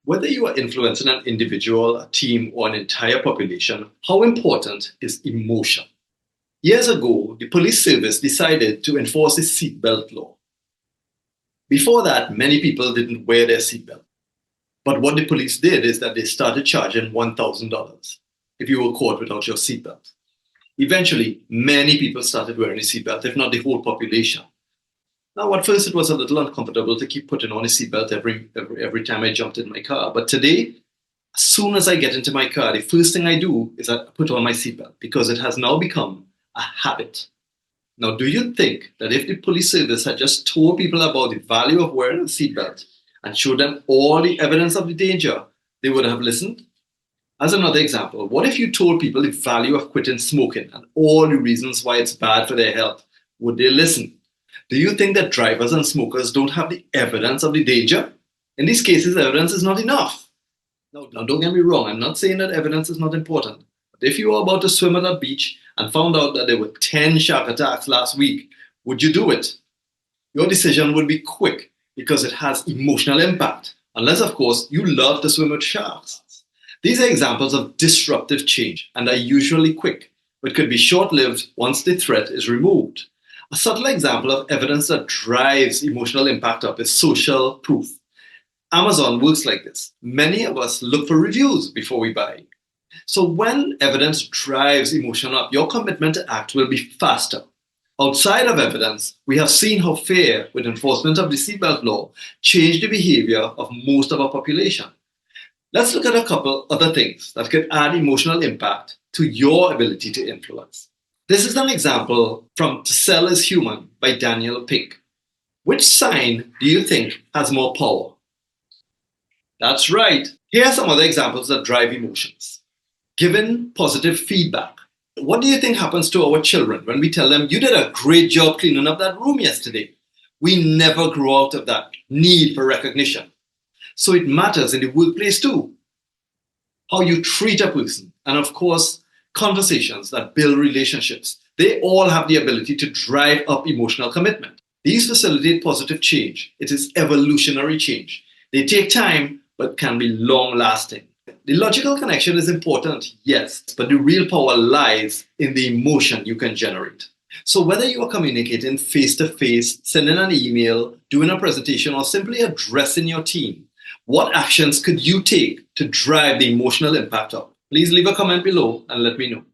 Whether you are influencing an individual, a team, or an entire population, how important is emotion? Years ago, the police service decided to enforce the seatbelt law. Before that, many people didn't wear their seatbelt. But what the police did is that they started charging $1,000 if you were caught without your seatbelt. Eventually, many people started wearing a seatbelt, if not the whole population. Now, at first, it was a little uncomfortable to keep putting on a seatbelt every time I jumped in my car. But today, as soon as I get into my car, the first thing I do is I put on my seatbelt because it has now become a habit. Now, do you think that if the police service had just told people about the value of wearing a seatbelt and showed them all the evidence of the danger, they would have listened? As another example, what if you told people the value of quitting smoking and all the reasons why it's bad for their health? Would they listen? Do you think that drivers and smokers don't have the evidence of the danger? In these cases, evidence is not enough. Now, don't get me wrong, I'm not saying that evidence is not important. But if you were about to swim at a beach and found out that there were 10 shark attacks last week, would you do it? Your decision would be quick because it has emotional impact, unless, of course, you love to swim with sharks. These are examples of disruptive change and are usually quick, but could be short-lived once the threat is removed. A subtle example of evidence that drives emotional impact up is social proof. Amazon works like this. Many of us look for reviews before we buy. So when evidence drives emotion up, your commitment to act will be faster. Outside of evidence, we have seen how fear with enforcement of the seatbelt law changed the behavior of most of our population. Let's look at a couple other things that could add emotional impact to your ability to influence. This is an example from To Sell is Human by Daniel Pink. Which sign do you think has more power? That's right. Here are some other examples that drive emotions. Giving positive feedback. What do you think happens to our children when we tell them, you did a great job cleaning up that room yesterday? We never grow out of that need for recognition. So it matters in the workplace too. How you treat a person. And of course, conversations that build relationships. They all have the ability to drive up emotional commitment. These facilitate positive change. It is evolutionary change. They take time, but can be long-lasting. The logical connection is important, yes, but the real power lies in the emotion you can generate. So whether you are communicating face-to-face, sending an email, doing a presentation, or simply addressing your team, what actions could you take to drive the emotional impact up? Please leave a comment below and let me know.